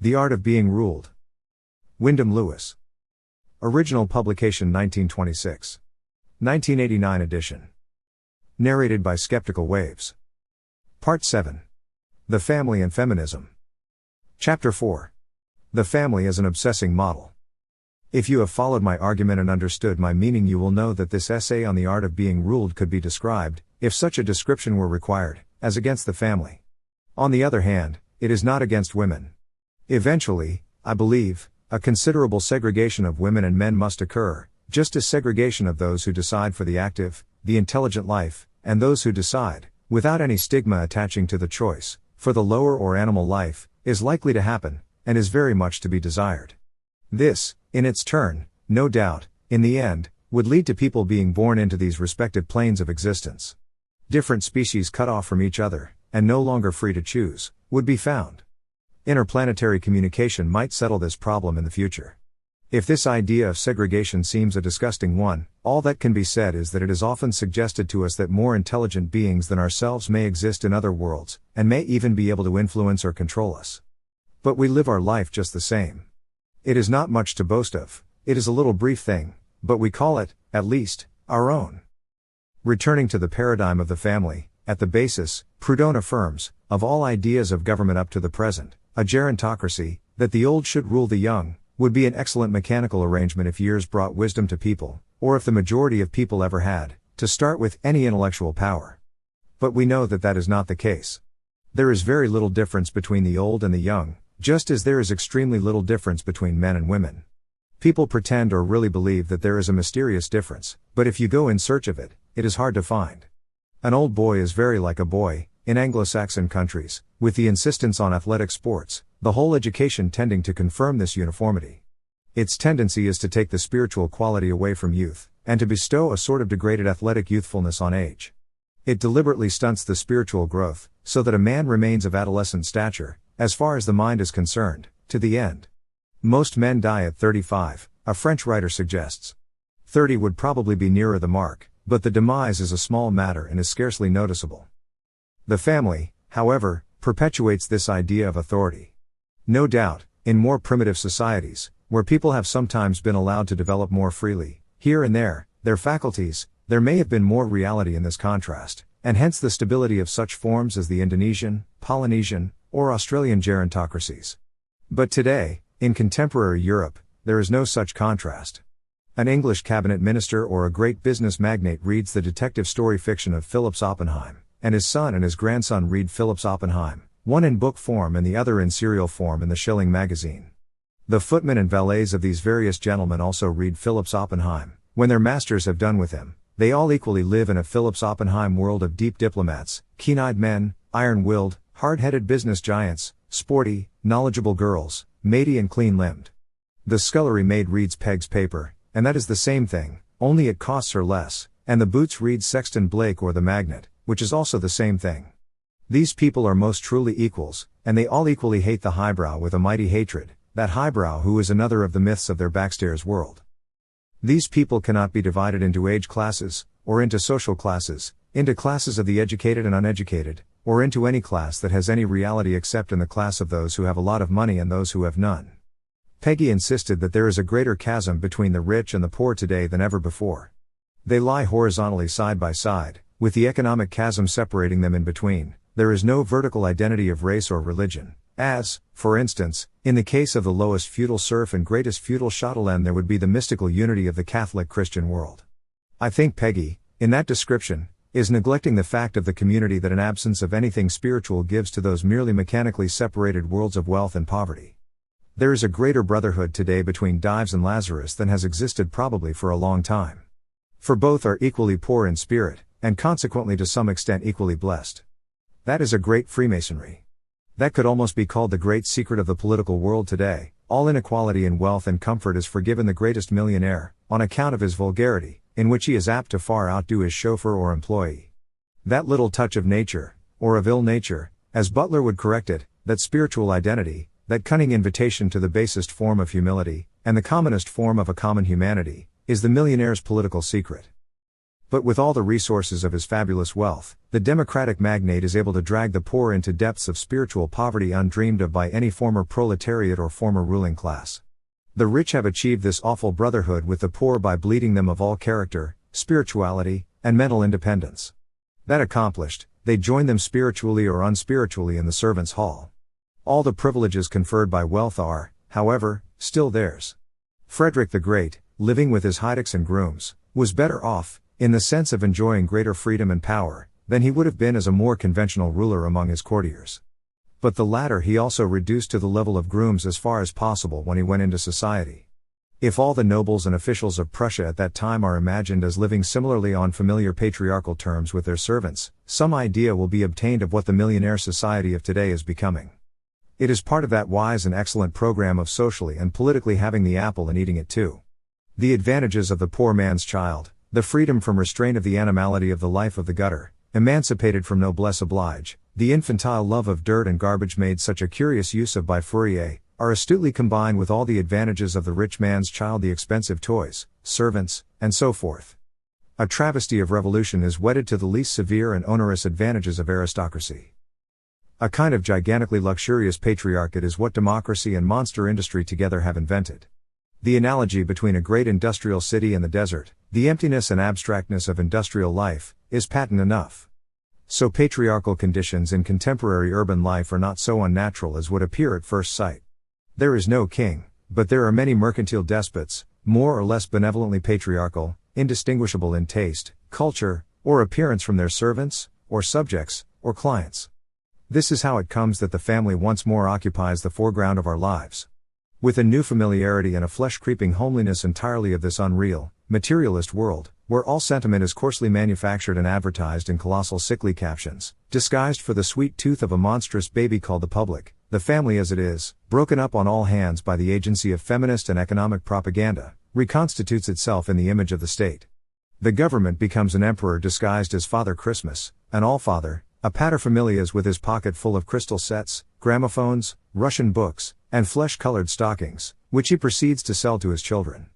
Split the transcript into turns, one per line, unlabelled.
The Art of Being Ruled. Wyndham Lewis. Original publication 1926. 1989 edition. Narrated by Skeptical Waves. Part 7. The Family and Feminism. Chapter 4. The Family as an Obsessing Model. If you have followed my argument and understood my meaning, you will know that this essay on the art of being ruled could be described, if such a description were required, as against the family. On the other hand, it is not against women. Eventually, I believe, a considerable segregation of women and men must occur, just as segregation of those who decide for the active, the intelligent life, and those who decide, without any stigma attaching to the choice, for the lower or animal life, is likely to happen, and is very much to be desired. This, in its turn, no doubt, in the end, would lead to people being born into these respective planes of existence. Different species cut off from each other, and no longer free to choose, would be found. Interplanetary communication might settle this problem in the future. If this idea of segregation seems a disgusting one, all that can be said is that it is often suggested to us that more intelligent beings than ourselves may exist in other worlds, and may even be able to influence or control us. But we live our life just the same. It is not much to boast of, it is a little brief thing, but we call it, at least, our own. Returning to the paradigm of the family, at the basis, Proudhon affirms, of all ideas of government up to the present, a gerontocracy, that the old should rule the young, would be an excellent mechanical arrangement if years brought wisdom to people, or if the majority of people ever had, to start with, any intellectual power. But we know that that is not the case. There is very little difference between the old and the young, just as there is extremely little difference between men and women. People pretend or really believe that there is a mysterious difference, but if you go in search of it, it is hard to find. An old boy is very like a boy, in Anglo-Saxon countries, with the insistence on athletic sports, the whole education tending to confirm this uniformity. Its tendency is to take the spiritual quality away from youth, and to bestow a sort of degraded athletic youthfulness on age. It deliberately stunts the spiritual growth, so that a man remains of adolescent stature, as far as the mind is concerned, to the end. Most men die at 35, a French writer suggests. 30 would probably be nearer the mark, but the demise is a small matter and is scarcely noticeable. The family, however, perpetuates this idea of authority. No doubt, in more primitive societies, where people have sometimes been allowed to develop more freely, here and there, their faculties, there may have been more reality in this contrast, and hence the stability of such forms as the Indonesian, Polynesian, or Australian gerontocracies. But today, in contemporary Europe, there is no such contrast. An English cabinet minister or a great business magnate reads the detective story fiction of Phillips Oppenheim, and his son and his grandson read Phillips Oppenheim, one in book form and the other in serial form in the Shilling magazine. The footmen and valets of these various gentlemen also read Phillips Oppenheim. When their masters have done with him, they all equally live in a Phillips Oppenheim world of deep diplomats, keen-eyed men, iron-willed, hard-headed business giants, sporty, knowledgeable girls, matey and clean-limbed. The scullery maid reads Peg's paper, and that is the same thing, only it costs her less, and the boots reads Sexton Blake or The Magnet, which is also the same thing. These people are most truly equals, and they all equally hate the highbrow with a mighty hatred, that highbrow who is another of the myths of their backstairs world. These people cannot be divided into age classes, or into social classes, into classes of the educated and uneducated, or into any class that has any reality except in the class of those who have a lot of money and those who have none. Peggy insisted that there is a greater chasm between the rich and the poor today than ever before. They lie horizontally side by side, with the economic chasm separating them in between. There is no vertical identity of race or religion, as, for instance, in the case of the lowest feudal serf and greatest feudal chatelaine there would be the mystical unity of the Catholic Christian world. I think Peggy, in that description, is neglecting the fact of the community that an absence of anything spiritual gives to those merely mechanically separated worlds of wealth and poverty. There is a greater brotherhood today between Dives and Lazarus than has existed probably for a long time. For both are equally poor in spirit, and consequently to some extent equally blessed. That is a great Freemasonry. That could almost be called the great secret of the political world today. All inequality in wealth and comfort is forgiven the greatest millionaire, on account of his vulgarity, in which he is apt to far outdo his chauffeur or employee. That little touch of nature, or of ill nature, as Butler would correct it, that spiritual identity, that cunning invitation to the basest form of humility, and the commonest form of a common humanity, is the millionaire's political secret. But with all the resources of his fabulous wealth, the democratic magnate is able to drag the poor into depths of spiritual poverty undreamed of by any former proletariat or former ruling class. The rich have achieved this awful brotherhood with the poor by bleeding them of all character, spirituality, and mental independence. That accomplished, they join them spiritually or unspiritually in the servants' hall. All the privileges conferred by wealth are, however, still theirs. Frederick the Great, living with his heyducks and grooms, was better off, in the sense of enjoying greater freedom and power, than he would have been as a more conventional ruler among his courtiers. But the latter he also reduced to the level of grooms as far as possible when he went into society. If all the nobles and officials of Prussia at that time are imagined as living similarly on familiar patriarchal terms with their servants, some idea will be obtained of what the millionaire society of today is becoming. It is part of that wise and excellent program of socially and politically having the apple and eating it too. The advantages of the poor man's child, the freedom from restraint of the animality of the life of the gutter, emancipated from noblesse oblige, the infantile love of dirt and garbage made such a curious use of by Fourier, are astutely combined with all the advantages of the rich man's child, the expensive toys, servants, and so forth. A travesty of revolution is wedded to the least severe and onerous advantages of aristocracy. A kind of gigantically luxurious patriarchate is what democracy and monster industry together have invented. The analogy between a great industrial city and the desert, the emptiness and abstractness of industrial life, is patent enough. So patriarchal conditions in contemporary urban life are not so unnatural as would appear at first sight. There is no king, but there are many mercantile despots, more or less benevolently patriarchal, indistinguishable in taste, culture, or appearance from their servants, or subjects, or clients. This is how it comes that the family once more occupies the foreground of our lives. With a new familiarity and a flesh-creeping homeliness entirely of this unreal, materialist world, where all sentiment is coarsely manufactured and advertised in colossal sickly captions, disguised for the sweet tooth of a monstrous baby called the public, the family as it is, broken up on all hands by the agency of feminist and economic propaganda, reconstitutes itself in the image of the state. The government becomes an emperor disguised as Father Christmas, an all-father, a paterfamilias with his pocket full of crystal sets, gramophones, Russian books, and flesh-colored stockings, which he proceeds to sell to his children.